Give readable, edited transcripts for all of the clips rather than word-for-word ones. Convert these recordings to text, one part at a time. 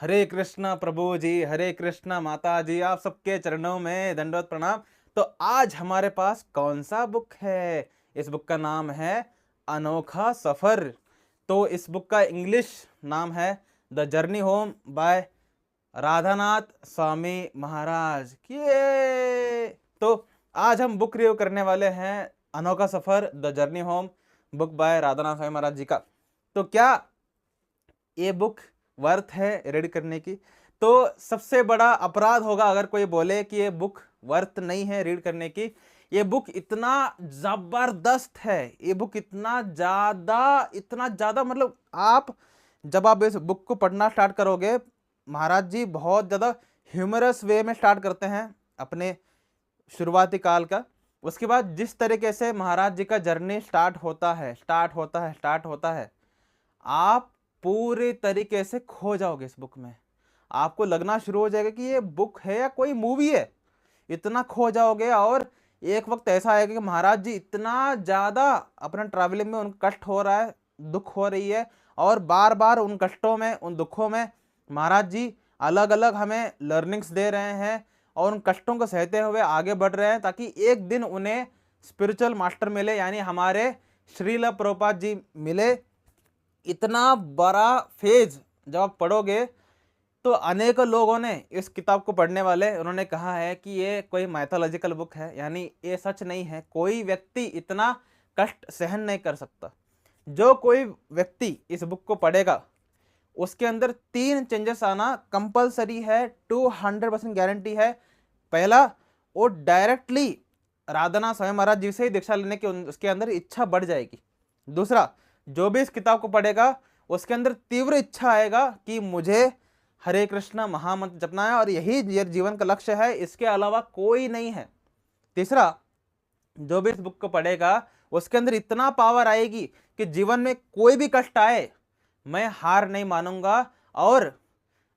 हरे कृष्णा प्रभु जी, हरे कृष्णा माता जी, आप सबके चरणों में दंडवत प्रणाम। तो आज हमारे पास कौन सा बुक है? इस बुक का नाम है अनोखा सफर। तो इस बुक का इंग्लिश नाम है the journey home by Radhanath Swami Maharaj की। तो आज हम बुक रिव्यू करने वाले हैं अनोखा सफर the journey home, book by Radhanath Swami Maharaj ji का। तो क्या ये बुक वर्थ है रीड करने की? तो सबसे बड़ा अपराध होगा अगर कोई बोले कि ये बुक वर्थ नहीं है रीड करने की। ये बुक इतना जबरदस्त है, ये बुक इतना ज्यादा मतलब आप जब आप इस बुक को पढ़ना स्टार्ट करोगे, महाराज जी बहुत ज्यादा ह्यूमरस वे में स्टार्ट करते हैं अपने शुरुआती काल का। उसके बाद जिस तरीके से महाराज जी का जर्नी स्टार्ट होता है, आप पूरे तरीके से खो जाओगे इस बुक में। आपको लगना शुरू हो जाएगा कि ये बुक है या कोई मूवी है, इतना खो जाओगे। और एक वक्त ऐसा आएगा कि महाराज जी इतना ज़्यादा अपना ट्रैवलिंग में उन कष्ट हो रहा है, दुख हो रही है, और बार बार उन कष्टों में, उन दुखों में महाराज जी अलग अलग हमें लर्निंग्स दे रहे हैं और उन कष्टों को सहते हुए आगे बढ़ रहे हैं, ताकि एक दिन उन्हें स्पिरिचुअल मास्टर मिले, यानी हमारे श्रील प्रभुपाद जी मिले। इतना बड़ा फेज जब आप पढ़ोगे तो अनेकों लोगों ने इस किताब को पढ़ने वाले उन्होंने कहा है कि ये कोई माइथोलॉजिकल बुक है, यानी ये सच नहीं है। कोई व्यक्ति इतना कष्ट सहन नहीं कर सकता। जो कोई व्यक्ति इस बुक को पढ़ेगा उसके अंदर 3 चेंजेस आना कंपलसरी है, 200% गारंटी है। पहला, वो डायरेक्टली राधानाथ स्वामी महाराज जी से ही दीक्षा लेने की उसके अंदर इच्छा बढ़ जाएगी। दूसरा, जो भी इस किताब को पढ़ेगा उसके अंदर तीव्र इच्छा आएगा कि मुझे हरे कृष्णा महामंत्र जपना है और यही जीवन का लक्ष्य है, इसके अलावा कोई नहीं है। तीसरा, जो भी इस बुक को पढ़ेगा उसके अंदर इतना पावर आएगी कि जीवन में कोई भी कष्ट आए मैं हार नहीं मानूंगा, और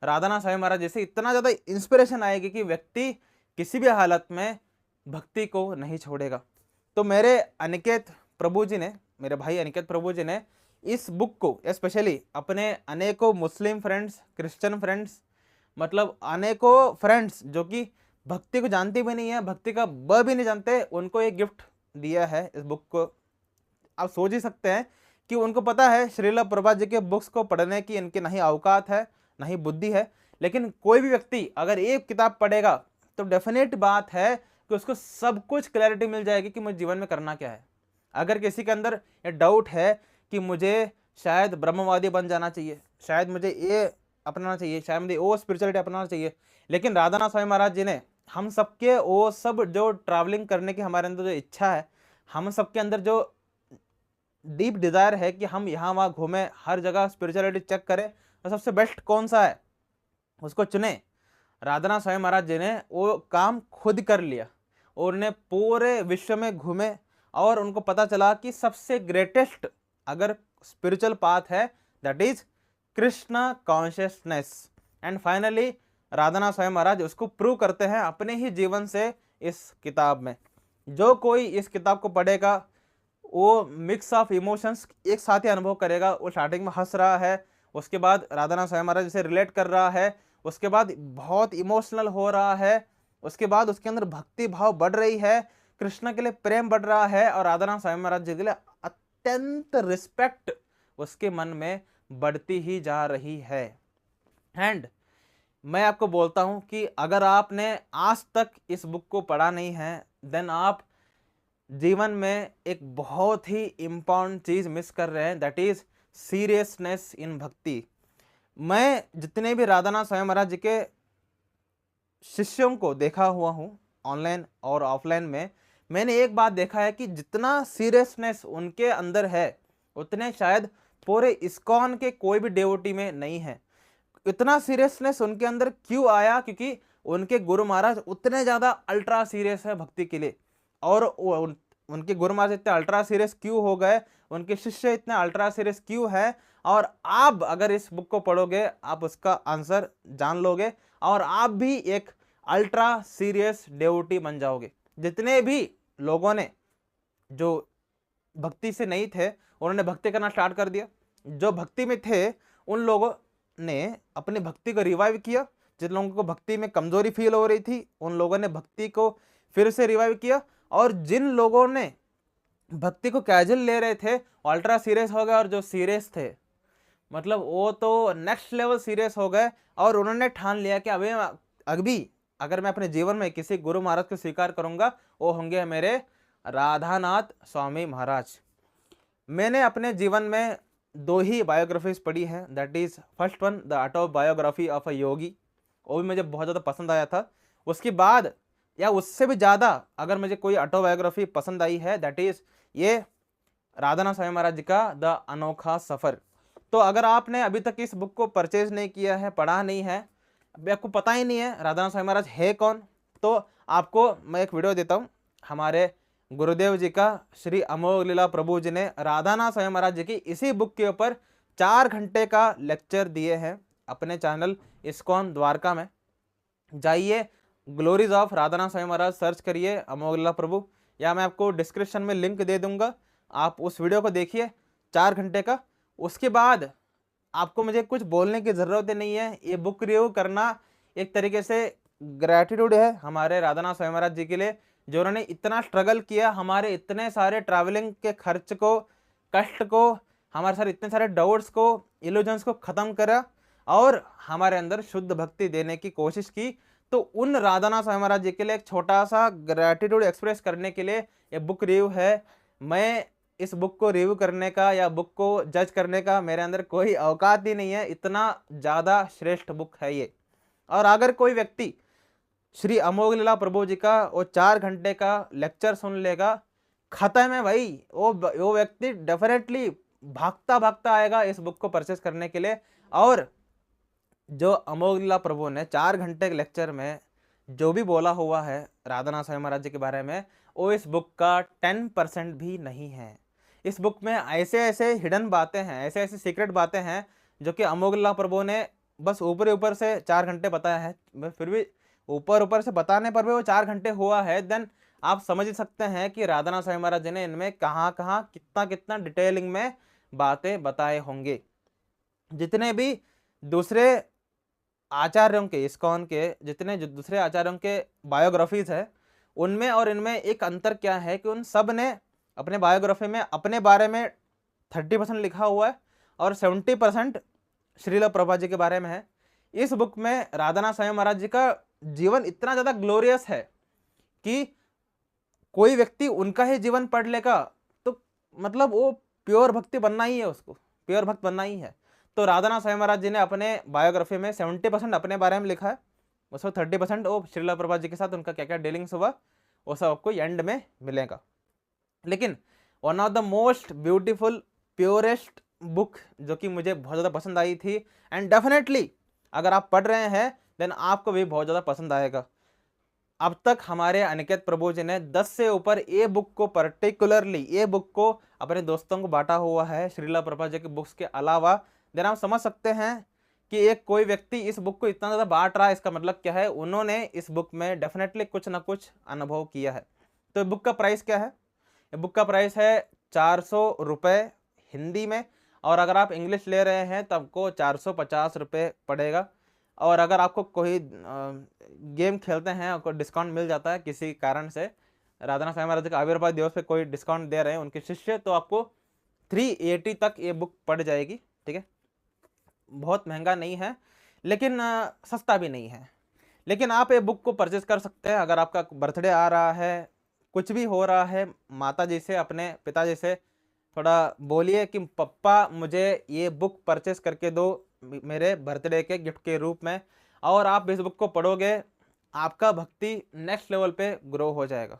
राधानाथ स्वामी महाराज जैसे इतना ज्यादा इंस्पिरेशन आएगी कि व्यक्ति किसी भी हालत में भक्ति को नहीं छोड़ेगा। तो मेरे अनिकेत प्रभु जी ने, मेरे भाई अनिकेत प्रभु जी ने इस बुक को स्पेशली अपने अनेकों मुस्लिम फ्रेंड्स, क्रिश्चियन फ्रेंड्स, मतलब अनेकों फ्रेंड्स जो कि भक्ति को जानते भी नहीं है, भक्ति का ब भी नहीं जानते, उनको एक गिफ्ट दिया है इस बुक को। आप सोच ही सकते हैं कि उनको पता है श्रील प्रभुपाद जी के बुक्स को पढ़ने की इनकी नहीं औकात है, नहीं बुद्धि है, लेकिन कोई भी व्यक्ति अगर एक किताब पढ़ेगा तो डेफिनेट बात है कि उसको सब कुछ क्लैरिटी मिल जाएगी कि मुझे जीवन में करना क्या है। अगर किसी के अंदर ये डाउट है कि मुझे शायद ब्रह्मवादी बन जाना चाहिए, शायद मुझे ये अपनाना चाहिए, शायद मुझे वो स्पिरिचुअलिटी अपनाना चाहिए, लेकिन राधानाथ स्वामी महाराज जी ने हम सबके वो सब जो ट्रैवलिंग करने की हमारे अंदर जो इच्छा है, हम सबके अंदर जो डीप डिजायर है कि हम यहाँ वहाँ घूमें, हर जगह स्पिरिचुअलिटी चेक करें, तो सबसे बेस्ट कौन सा है उसको चुने। राधानाथ स्वामी महाराज जी ने वो काम खुद कर लिया और उन्हें पूरे विश्व में घूमे और उनको पता चला कि सबसे ग्रेटेस्ट अगर स्पिरिचुअल पाथ है that is Krishna consciousness. And finally Radhanath Swami Maharaj उसको प्रूव करते हैं अपने ही जीवन से इस किताब में। जो कोई इस किताब को पढ़ेगा वो मिक्स ऑफ इमोशंस एक साथ ही अनुभव करेगा। वो स्टार्टिंग में हंस रहा है, उसके बाद राधानाथ स्वामी महाराज से रिलेट कर रहा है, उसके बाद बहुत इमोशनल हो रहा है, उसके बाद उसके अंदर भक्ति भाव बढ़ रही है, कृष्ण के लिए प्रेम बढ़ रहा है, और राधानाथ स्वामी महाराज जी के लिए अत्यंत रिस्पेक्ट उसके मन में बढ़ती ही जा रही है। एंड मैं आपको बोलता हूं कि अगर आपने आज तक इस बुक को पढ़ा नहीं है, देन आप जीवन में एक बहुत ही इंपॉर्टेंट चीज मिस कर रहे हैं, दैट इज सीरियसनेस इन भक्ति। मैं जितने भी राधानाथ स्वामी महाराज जी के शिष्यों को देखा हुआ हूँ ऑनलाइन और ऑफलाइन में, मैंने एक बात देखा है कि जितना सीरियसनेस उनके अंदर है उतने शायद पूरे इस्कॉन के कोई भी डेवोटी में नहीं है। इतना सीरियसनेस उनके अंदर क्यों आया? क्योंकि उनके गुरु महाराज उतने ज्यादा अल्ट्रा सीरियस है भक्ति के लिए, और उनके गुरु महाराज इतने अल्ट्रा सीरियस क्यों हो गए, उनके शिष्य इतने अल्ट्रा सीरियस क्यों है, और आप अगर इस बुक को पढ़ोगे आप उसका आंसर जान लोगे और आप भी एक अल्ट्रा सीरियस डेवोटी बन जाओगे। जितने भी लोगों ने जो भक्ति से नहीं थे उन्होंने भक्ति करना स्टार्ट कर दिया, जो भक्ति में थे उन लोगों ने अपनी भक्ति को रिवाइव किया। जिन लोगों को भक्ति में कमजोरी फील हो रही थी उन लोगों ने भक्ति को फिर से रिवाइव किया, और जिन लोगों ने भक्ति को कैजुअल ले रहे थे अल्ट्रा सीरियस हो गए, और जो सीरियस थे मतलब वो तो नेक्स्ट लेवल सीरियस हो गए, और उन्होंने ठान लिया कि अभी अगर मैं अपने जीवन में किसी गुरु महाराज को स्वीकार करूंगा वो होंगे मेरे राधानाथ स्वामी महाराज। मैंने अपने जीवन में 2 ही बायोग्राफीज पढ़ी है, that is first one the autobiography of a yogi, वो भी मुझे बहुत ज़्यादा पसंद आया था। उसके बाद या उससे भी ज़्यादा अगर मुझे कोई ऑटोबायोग्राफी पसंद आई है दैट इज ये राधानाथ स्वामी महाराज जी का द अनोखा सफ़र। तो अगर आपने अभी तक इस बुक को परचेज नहीं किया है, पढ़ा नहीं है, अभी आपको पता ही नहीं है राधानाथ स्वामी महाराज है कौन, तो आपको मैं एक वीडियो देता हूँ। हमारे गुरुदेव जी का श्री अमोघ लीला प्रभु जी ने राधानाथ स्वामी महाराज जी की इसी बुक के ऊपर 4 घंटे का लेक्चर दिए हैं अपने चैनल इस्कॉन द्वारका में। जाइए glories of Radhanath Swami Maharaj search करिए, अमोघ लीला प्रभु, या मैं आपको डिस्क्रिप्शन में लिंक दे दूंगा, आप उस वीडियो को देखिए 4 घंटे का। उसके बाद आपको मुझे कुछ बोलने की ज़रूरत नहीं है, ये बुक रिव्यू करना एक तरीके से ग्रैटिट्यूड है हमारे राधानाथ स्वामी महाराज जी के लिए, जो उन्होंने इतना स्ट्रगल किया, हमारे इतने सारे ट्रैवलिंग के खर्च को, कष्ट को, हमारे सारे इतने सारे डाउट्स को, इल्यूजन्स को ख़त्म करा और हमारे अंदर शुद्ध भक्ति देने की कोशिश की। तो उन राधानाथ स्वामी महाराज जी के लिए एक छोटा सा ग्रैटिट्यूड एक्सप्रेस करने के लिए ये बुक रिव्यू है। मैं इस बुक को रिव्यू करने का या बुक को जज करने का मेरे अंदर कोई औकात ही नहीं है, इतना ज़्यादा श्रेष्ठ बुक है ये। और अगर कोई व्यक्ति श्री अमोघ लीला प्रभु जी का वो 4 घंटे का लेक्चर सुन लेगा, खत्म है भाई, वो व्यक्ति डेफिनेटली भागता भागता आएगा इस बुक को परचेस करने के लिए। और जो अमोघ लीला प्रभु ने 4 घंटे के लेक्चर में जो भी बोला हुआ है राधानाथ स्वामी महाराज जी के बारे में, वो इस बुक का 10% भी नहीं है। इस बुक में ऐसे ऐसे हिडन बातें हैं, ऐसे ऐसे सीक्रेट बातें हैं जो कि अमोघ लीला प्रभु ने बस ऊपर ऊपर से 4 घंटे बताया है। फिर भी ऊपर ऊपर से बताने पर भी वो 4 घंटे हुआ है, देन आप समझ सकते हैं कि राधानाथ स्वामी महाराज जी ने इनमें कहाँ कहाँ कितना कितना डिटेलिंग में बातें बताए होंगे। जितने भी दूसरे आचार्यों के, इस्कॉन के जितने जो दूसरे आचार्यों के बायोग्राफीज है, उनमें और इनमें एक अंतर क्या है कि उन सब ने अपने बायोग्राफी में अपने बारे में 30% लिखा हुआ है और 70% श्रील प्रभुपाद जी के बारे में है। इस बुक में राधानाथ स्वामी महाराज जी का जीवन इतना ज़्यादा ग्लोरियस है कि कोई व्यक्ति उनका ही जीवन पढ़ लेगा तो मतलब वो प्योर भक्ति बनना ही है, उसको प्योर भक्त बनना ही है। तो राधानाथ स्वामी महाराज जी ने अपने बायोग्राफी में 70% अपने बारे में लिखा है, उसको 30% वो श्रील प्रभुपाद जी के साथ उनका क्या क्या डीलिंग्स हुआ वो सब आपको एंड में मिलेगा। लेकिन one of the most beautiful purest book जो कि मुझे बहुत ज़्यादा पसंद आई थी, एंड डेफिनेटली अगर आप पढ़ रहे हैं देन आपको भी बहुत ज़्यादा पसंद आएगा। अब तक हमारे अनिकेत प्रभु जी ने 10 से ऊपर ये बुक को, पर्टिकुलरली ये बुक को अपने दोस्तों को बांटा हुआ है श्रील प्रभुपाद जी के बुक्स के अलावा। देन आप समझ सकते हैं कि एक कोई व्यक्ति इस बुक को इतना ज़्यादा बांट रहा है, इसका मतलब क्या है, उन्होंने इस बुक में डेफिनेटली कुछ ना कुछ अनुभव किया है। तो बुक का प्राइस क्या है? ये बुक का प्राइस है 400 रुपये हिंदी में, और अगर आप इंग्लिश ले रहे हैं तो आपको 450 रुपये पड़ेगा। और अगर आपको कोई गेम खेलते हैं आपको डिस्काउंट मिल जाता है किसी कारण से, राधानाथ स्वामी महाराज का आविर्भाव दिवस पे कोई डिस्काउंट दे रहे हैं उनके शिष्य, तो आपको 380 तक ये बुक पड़ जाएगी। ठीक है, बहुत महंगा नहीं है लेकिन सस्ता भी नहीं है, लेकिन आप ये बुक को परचेज कर सकते हैं। अगर आपका बर्थडे आ रहा है, कुछ भी हो रहा है, माता जी से, अपने पिताजी से थोड़ा बोलिए कि पप्पा मुझे ये बुक परचेस करके दो मेरे बर्थडे के गिफ्ट के रूप में, और आप इस बुक को पढ़ोगे आपका भक्ति नेक्स्ट लेवल पे ग्रो हो जाएगा।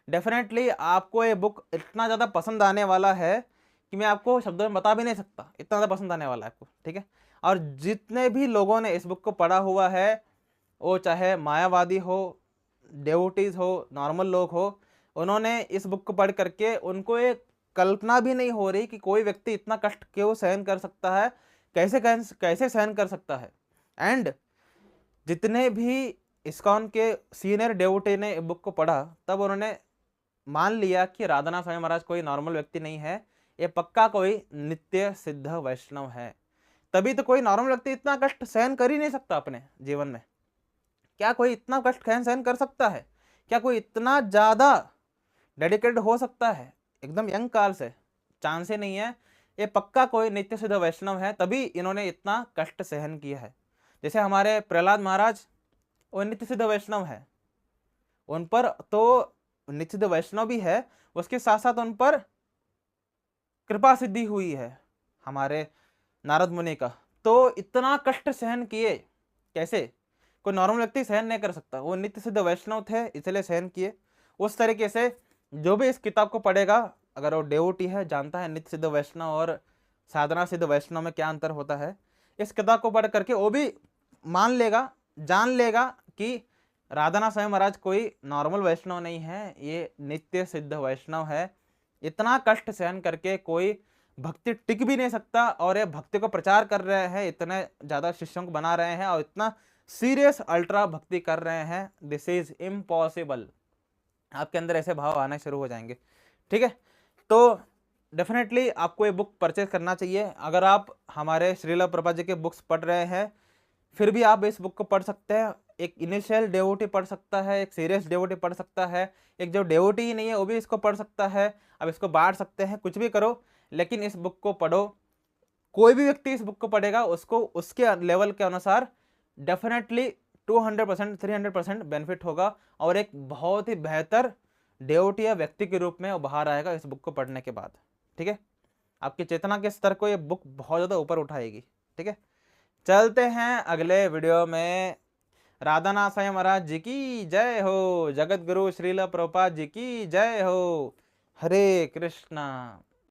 डेफिनेटली आपको ये बुक इतना ज़्यादा पसंद आने वाला है कि मैं आपको शब्दों में बता भी नहीं सकता, इतना ज़्यादा पसंद आने वाला है आपको। ठीक है, और जितने भी लोगों ने इस बुक को पढ़ा हुआ है, वो चाहे मायावादी हो, डेवोटीज हो, नॉर्मल लोग हो, उन्होंने इस बुक को पढ़ करके उनको एक कल्पना भी नहीं हो रही कि कोई व्यक्ति इतना कष्ट क्यों सहन कर सकता है, कैसे सहन कर सकता है। एंड जितने भी इस्कॉन के सीनियर डेवोटी ने बुक को पढ़ा तब उन्होंने मान लिया कि राधानाथ स्वामी महाराज कोई नॉर्मल व्यक्ति नहीं है, ये पक्का कोई नित्य सिद्ध वैष्णव है। तभी तो कोई नॉर्मल व्यक्ति इतना कष्ट सहन कर ही नहीं सकता अपने जीवन में। क्या कोई इतना कष्ट सहन कर सकता है? क्या कोई इतना ज़्यादा डेडिकेटेड हो सकता है एकदम यंग काल से? चांस ही नहीं है। ये पक्का कोई नित्य सिद्ध वैष्णव है, तभी इन्होंने इतना कष्ट सहन किया है। जैसे हमारे प्रहलाद महाराज, वो नित्य सिद्ध वैष्णव है, उन पर तो नित्य सिद्ध वैष्णव भी है, उसके साथ साथ उन पर कृपा सिद्धि हुई है हमारे नारद मुनि का। तो इतना कष्ट सहन किए कैसे? कोई नॉर्मल व्यक्ति सहन नहीं कर सकता। वो नित्य सिद्ध वैष्णव थे इसलिए सहन किए। उस तरीके से जो भी इस किताब को पढ़ेगा, अगर वो डेवोटी है, जानता है नित्य सिद्ध वैष्णव और साधना सिद्ध वैष्णव में क्या अंतर होता है, इस किताब को पढ़ करके वो भी मान लेगा, जान लेगा कि राधानाथ स्वामी महाराज कोई नॉर्मल वैष्णव नहीं है, ये नित्य सिद्ध वैष्णव है। इतना कष्ट सहन करके कोई भक्ति टिक भी नहीं सकता, और ये भक्ति को प्रचार कर रहे हैं, इतने ज़्यादा शिष्यों को बना रहे हैं और इतना सीरियस अल्ट्रा भक्ति कर रहे हैं। This is impossible. आपके अंदर ऐसे भाव आना शुरू हो जाएंगे। ठीक है, तो डेफिनेटली आपको ये बुक परचेज करना चाहिए। अगर आप हमारे श्रील प्रभुपाद जी के बुक्स पढ़ रहे हैं, फिर भी आप इस बुक को पढ़ सकते हैं। एक इनिशियल डेवोटी पढ़ सकता है, एक सीरियस डेवोटी पढ़ सकता है, एक जो डेवोटी ही नहीं है वो भी इसको पढ़ सकता है। अब इसको बांट सकते हैं, कुछ भी करो, लेकिन इस बुक को पढ़ो। कोई भी व्यक्ति इस बुक को पढ़ेगा, उसको उसके लेवल के अनुसार डेफिनेटली 200% 300% बेनिफिट होगा, और एक बहुत ही बेहतर डेवोटी या व्यक्ति के रूप में वो बाहर आएगा इस बुक को पढ़ने के बाद। ठीक है, आपकी चेतना के स्तर को ये बुक बहुत ज़्यादा ऊपर उठाएगी। ठीक है, चलते हैं अगले वीडियो में। राधानाथ स्वामी महाराज जी की जय हो, जगत गुरु श्रील प्रभुपाद जी की जय हो। हरे कृष्णा।